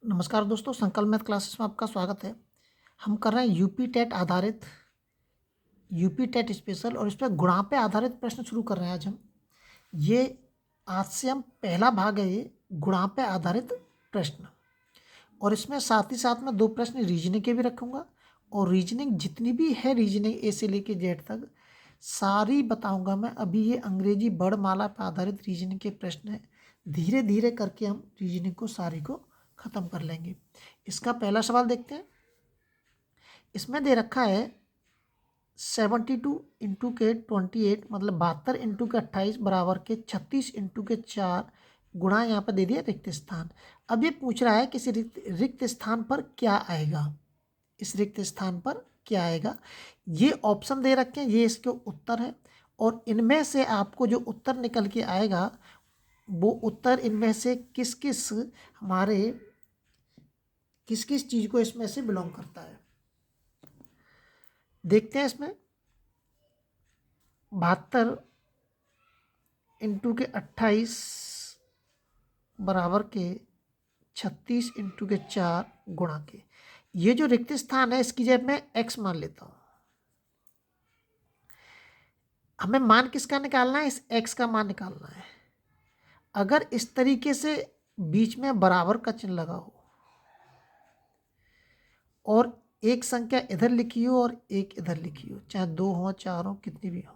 नमस्कार दोस्तों, संकल्प मैथ क्लासेस में आपका स्वागत है। हम कर रहे हैं यूपी टेट आधारित यूपी टेट स्पेशल और इस पर गुणा पे आधारित प्रश्न शुरू कर रहे हैं आज हम। ये आज से हम पहला भाग है ये गुणा पे आधारित प्रश्न, और इसमें साथ ही साथ में 2 प्रश्न रीजनिंग के भी रखूँगा और रीजनिंग जितनी भी है, रीजनिंग ए से लेके जेड तक सारी बताऊँगा मैं। अभी ये अंग्रेजी वर्णमाला पर आधारित रीजनिंग के प्रश्न हैं। धीरे धीरे करके हम रीजनिंग को सारी को ख़त्म कर लेंगे। इसका पहला सवाल देखते हैं। इसमें दे रखा है 72 इंटू के 28 मतलब 72 इंटू के 28 बराबर के 36 इंटू के 4 गुणा यहाँ पर दे दिया रिक्त स्थान। अब ये पूछ रहा है किसी रिक्त स्थान पर क्या आएगा, इस रिक्त स्थान पर क्या आएगा। ये ऑप्शन दे रखे हैं, ये इसके उत्तर है और इनमें से आपको जो उत्तर निकल के आएगा वो उत्तर इनमें से किस किस चीज़ को इसमें से बिलोंग करता है। देखते हैं। इसमें 72 इंटू के 28 बराबर के 36 इंटू के 4 गुणा के, ये जो रिक्त स्थान है इसकी जगह मैं x मान लेता हूँ। हमें मान किसका निकालना है, इस x का मान निकालना है। अगर इस तरीके से बीच में बराबर का चिन्ह लगा हो और एक संख्या इधर लिखी हो और एक इधर लिखी हो, चाहे 2 हो 4 हो कितनी भी हो,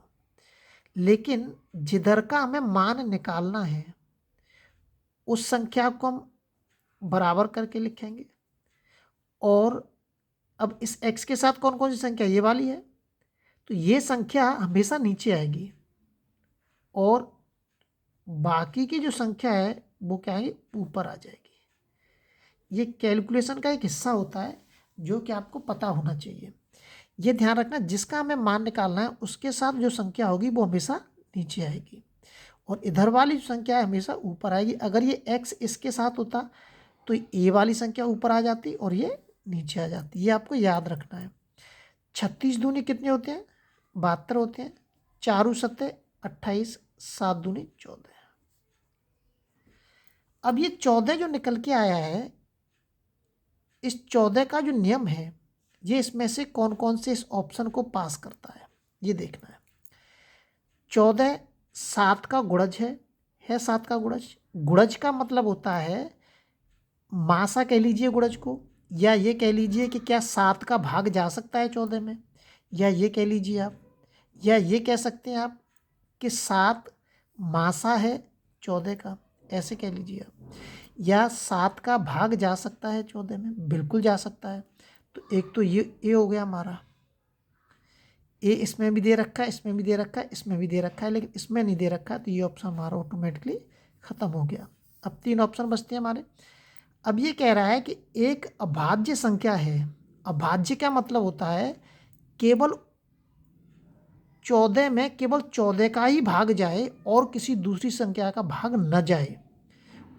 लेकिन जिधर का हमें मान निकालना है उस संख्या को हम बराबर करके लिखेंगे। और अब इस x के साथ कौन कौन सी संख्या, ये वाली है, तो ये संख्या हमेशा नीचे आएगी और बाकी की जो संख्या है वो क्या है, ऊपर आ जाएगी। ये कैलकुलेशन का एक हिस्सा होता है जो कि आपको पता होना चाहिए। ये ध्यान रखना, जिसका हमें मान निकालना है उसके साथ जो संख्या होगी वो हमेशा नीचे आएगी और इधर वाली जो संख्या है हमेशा ऊपर आएगी। अगर ये x इसके साथ होता तो ये वाली संख्या ऊपर आ जाती और ये नीचे आ जाती। ये आपको याद रखना है। 36 दूनी कितने होते हैं, 72 होते हैं। 4 सत्ते 28, 7 दूनी 14। अब ये 14 जो निकल के आया है, इस 14 का जो नियम है ये इसमें से कौन कौन से इस ऑप्शन को पास करता है ये देखना है। 14 7 का गुणज है 7 का गुणज। गुणज का मतलब होता है मासा कह लीजिए गुणज को, या ये कह लीजिए कि क्या 7 का भाग जा सकता है 14 में, या ये कह लीजिए आप, या ये कह सकते हैं आप कि 7 मासा है 14 का, ऐसे कह लीजिए आप। या 7 का भाग जा सकता है 14 में, बिल्कुल जा सकता है। तो एक तो ये ए हो गया हमारा, ए इसमें भी दे रखा है, इसमें भी दे रखा है, इसमें भी दे रखा है, लेकिन इसमें नहीं दे रखा है, तो ये ऑप्शन हमारा ऑटोमेटिकली ख़त्म हो गया। अब 3 ऑप्शन बचते हैं हमारे। अब ये कह रहा है कि एक अभाज्य संख्या है। अभाज्य का मतलब होता है केवल 14 में केवल 14 का ही भाग जाए और किसी दूसरी संख्या का भाग न जाए,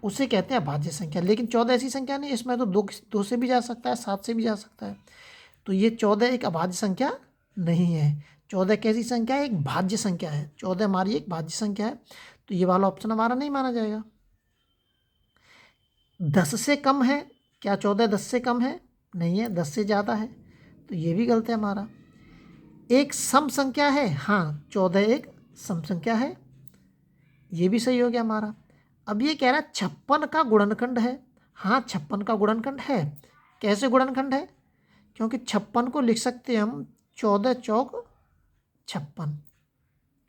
उसे कहते हैं अभाज्य संख्या। लेकिन 14 ऐसी संख्या नहीं, इसमें तो 2 से भी जा सकता है, 7 से भी जा सकता है। तो ये 14 एक अभाज्य संख्या नहीं है। 14 कैसी संख्या है, एक भाज्य संख्या है। 14 हमारी एक भाज्य संख्या है, तो ये वाला ऑप्शन हमारा नहीं माना जाएगा। 10 से कम है, क्या 14 10 से कम है, नहीं है, 10 से ज़्यादा है, तो ये भी गलत है हमारा। एक सम संख्या है, हाँ 14 एक सम संख्या है, ये भी सही हो गया हमारा। अब ये कह रहा है 56 का गुणनखंड है, हाँ 56 का गुणनखंड है। कैसे गुणनखंड है, क्योंकि 56 को लिख सकते हैं हम 14 चौक 56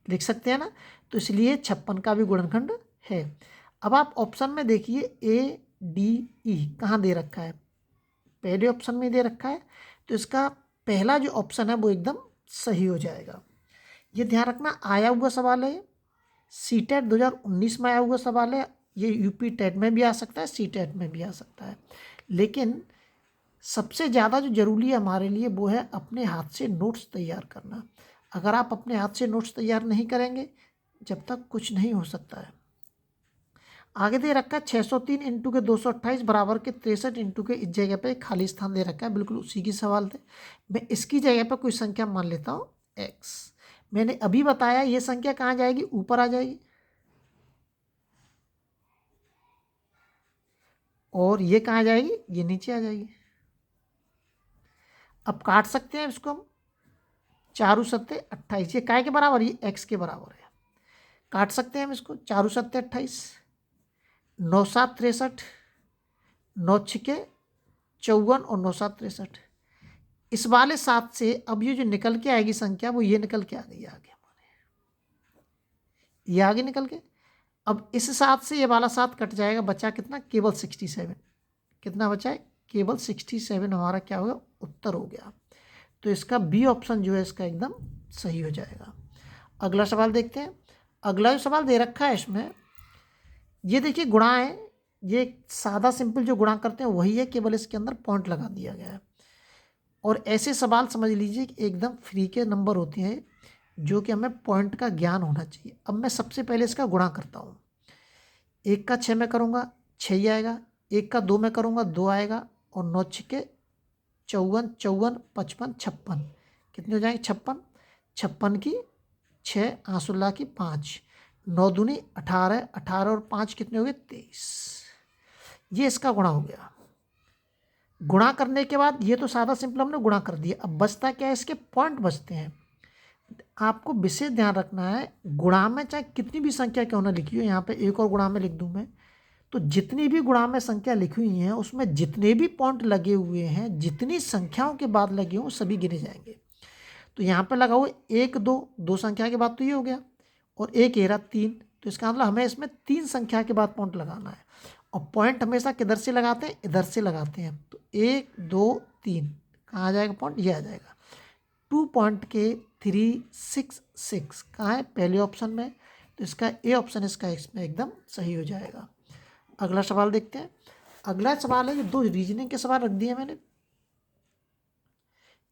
लिख सकते हैं ना, तो इसलिए 56 का भी गुणनखंड है। अब आप ऑप्शन में देखिए ए डी ई कहाँ दे रखा है, पहले ऑप्शन में दे रखा है, तो इसका पहला जो ऑप्शन है वो एकदम सही हो जाएगा। ये ध्यान रखना, आया हुआ सवाल है, सी टेट 2019 में आया हुआ सवाल है। ये यूपी टेट में भी आ सकता है, सी टेट में भी आ सकता है, लेकिन सबसे ज़्यादा जो ज़रूरी है हमारे लिए वो है अपने हाथ से नोट्स तैयार करना। अगर आप अपने हाथ से नोट्स तैयार नहीं करेंगे जब तक कुछ नहीं हो सकता है। आगे दे रखा है 603 इंटू के 228 बराबर के 63 इंटू के, इस जगह पे खाली स्थान दे रखा है, बिल्कुल उसी की सवाल थे। मैं इसकी जगह पर कोई संख्या मान लेता हूँ x। मैंने अभी बताया ये संख्या कहाँ जाएगी, ऊपर आ जाएगी। और ये कहाँ जाएगी, ये नीचे आ जाएगी। अब काट सकते हैं इसको हम, 4 सत्ते 28, ये काय के बराबर, ये x के बराबर है। काट सकते हैं हम इसको, 4 सत्ते 28, 9 7 63, 9 छके 54 और 9 7 63। इस वाले 7 से अब ये जो निकल के आएगी संख्या वो ये निकल के आ गई आगे हमारे, ये आगे निकल के। अब इस 7 से ये वाला 7 कट जाएगा, बचा कितना, केवल 67। कितना बचा है, केवल 67 हमारा क्या होगा, उत्तर हो गया। तो इसका बी ऑप्शन जो है इसका एकदम सही हो जाएगा। अगला सवाल देखते हैं। अगला जो सवाल दे रखा है इसमें, ये देखिए गुणा है, ये सादा सिंपल जो गुणा करते हैं वही है, केवल इसके अंदर पॉइंट लगा दिया गया है। और ऐसे सवाल समझ लीजिए कि एकदम फ्री के नंबर होते हैं, जो कि हमें पॉइंट का ज्ञान होना चाहिए। अब मैं सबसे पहले इसका गुणा करता हूँ। 1 का 6 में करूँगा 6 ही आएगा, 1 का 2 में करूँगा 2 आएगा, और 9 छके 54 54 55 56, कितने हो जाएंगे 56, 56 की 6, आंसुल्ला की 5, 9 दूनी 18, 18 और 5 कितने हो गए 23। ये इसका गुणा हो गया। गुणा करने के बाद ये तो सादा सिंपल हमने गुणा कर दिया, अब बचता क्या है, इसके पॉइंट बचते हैं। आपको विशेष ध्यान रखना है, गुणा में चाहे कितनी भी संख्या क्यों ना लिखी हो, यहाँ पे एक और गुणा में लिख दूँ मैं, तो जितनी भी गुणा में संख्या लिखी हुई हैं उसमें जितने भी पॉइंट लगे हुए हैं, जितनी संख्याओं के बाद लगे हों सभी गिने जाएंगे। तो यहाँ पे लगा हुआ 1 2, 2 संख्या के बाद तो ये हो गया, और 1 1 3, तो इसका मतलब हमें इसमें 3 संख्या के बाद पॉइंट लगाना है। और पॉइंट हमेशा किधर से लगाते हैं, इधर से लगाते हैं। तो 1 2 3 कहाँ आ जाएगा पॉइंट, ये आ जाएगा 2 पॉइंट के 3 6 6 कहाँ है, पहले ऑप्शन में। तो इसका ए ऑप्शन इसका इसमें एकदम सही हो जाएगा। अगला सवाल देखते हैं। अगला सवाल है, ये 2 रीजनिंग के सवाल रख दिए मैंने।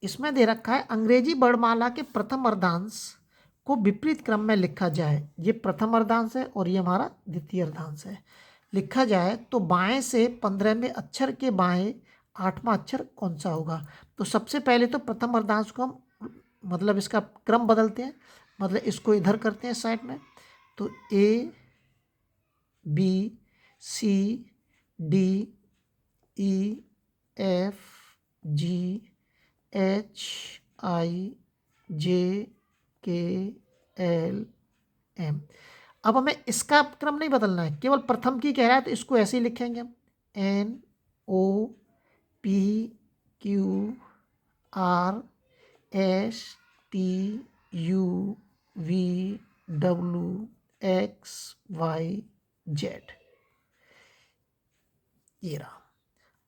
इसमें दे रखा है अंग्रेजी वर्णमाला के प्रथम अर्धांश को विपरीत क्रम में लिखा जाए। ये प्रथम अर्धांश है और ये हमारा द्वितीय अर्धांश है। लिखा जाए तो बाएं से 15वें अक्षर के बाएं 8वां अक्षर कौन सा होगा। तो सबसे पहले तो प्रथम अर्धांश को हम मतलब इसका क्रम बदलते हैं, मतलब इसको इधर करते हैं साइड में। तो A B C D E F G H I J K L M। अब हमें इसका क्रम नहीं बदलना है, केवल प्रथम की कह रहा है तो इसको ऐसे ही लिखेंगे हम, N O P Q R S T U V W X Y Z। ये रहा।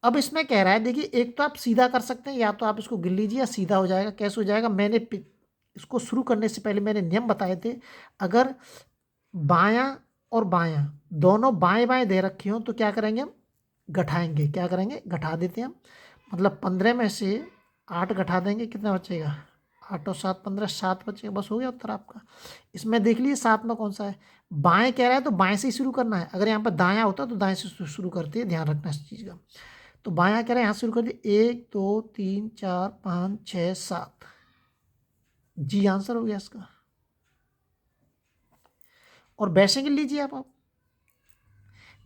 अब इसमें कह रहा है, देखिए एक तो आप सीधा कर सकते हैं, या तो आप इसको गिन लीजिए या सीधा हो जाएगा। कैसे हो जाएगा, मैंने इसको शुरू करने से पहले मैंने नियम बताए थे। अगर बायां और बायां दोनों बाएं बाएं दे रखे हो तो क्या करेंगे हम, घटाएंगे। क्या करेंगे, घटा देते हैं हम। मतलब 15 में से 8 घटा देंगे, कितना बचेगा, 8 और 7 15, 7 बचेगा। बस हो गया उत्तर आपका। इसमें देख लीजिए 7 में कौन सा है, बाएं कह रहा है तो बाएं से ही शुरू करना है। अगर यहाँ पर दायां होता तो दाएं से शुरू करते हैं, ध्यान रखना इस चीज़ का। तो बायां कह रहे हैं यहाँ शुरू कर दिए, 1 2 3 4 5 6 7। जी आंसर हो गया इसका। और वैसे गिन लीजिए आप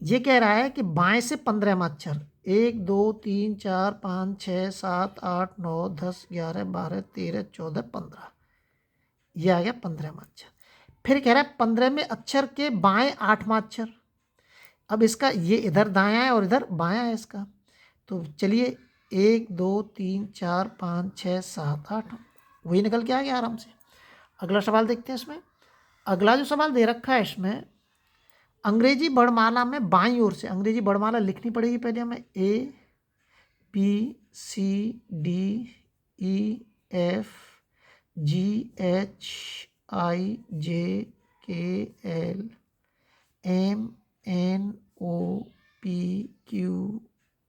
ये कह रहा है कि बाएं से 15वां अक्षर, 1 2 3 4 5 6 7 8 9 10 11 12 13 14 15, ये आ गया 15वां अक्षर। फिर कह रहा है 15वें अक्षर के बाएं 8वां अक्षर। अब इसका ये इधर दायां है और इधर बायां है इसका। तो चलिए 1 2 3 4 5 6 7 8, वही निकल के आ गया आराम से। अगला सवाल देखते हैं इसमें। अगला जो सवाल दे रखा है इसमें, अंग्रेजी वर्णमाला में बाईं ओर से, अंग्रेजी वर्णमाला लिखनी पड़ेगी पहले हमें, A B C D E F G H I J K L M N O P Q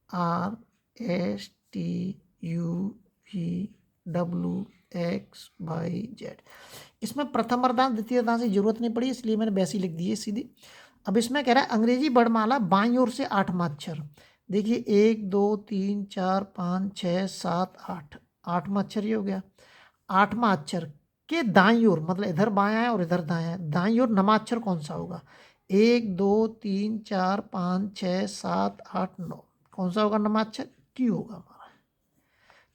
R S T U V W X Y Z। इसमें प्रथम अर्धांश द्वितीय अर्धांश की जरूरत नहीं पड़ी, इसलिए मैंने वैसे ही लिख दी है सीधी। अब इसमें कह रहा है अंग्रेजी वर्णमाला बाईं ओर से 8वां अक्षर। देखिए 1 2 3 4 5 6 7 8, 8वां अक्षर ये हो गया। 8वां अक्षर के दाईं ओर, मतलब इधर बायां है और इधर दायां है, दाईं ओर 9वां अक्षर कौन सा होगा। 1 2 3 4 5 6 7 8 9, कौन सा होगा नंबर 6? क्यू होगा हमारा।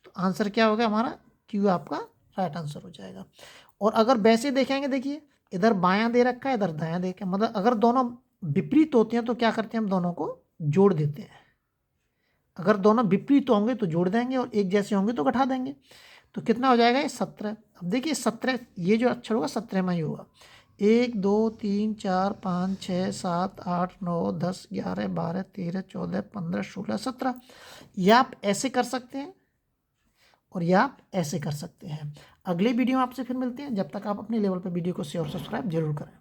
तो आंसर क्या होगा हमारा? क्यू आपका राइट आंसर हो जाएगा। और अगर वैसे देखेंगे, देखिए इधर बायां दे रखा है, इधर दायां दे रखा है, मतलब अगर दोनों विपरीत होते हैं तो क्या करते हैं हम दोनों को जोड़ देते हैं। अगर दोनों विपरीत होंगे तो जोड़ देंगे और एक जैसे होंगे तो घटा देंगे। तो कितना हो जाएगा ये? 17। अब देखिए 17, ये जो अक्षर होगा 17 में ही होगा। 1 2 3 4 5 6 7 8 9 10 11 12 13 14 15 16 17। ये आप ऐसे कर सकते हैं और ये आप ऐसे कर सकते हैं। अगले वीडियो में आपसे फिर मिलते हैं। जब तक आप अपने लेवल पर वीडियो को शेयर और सब्सक्राइब जरूर करें।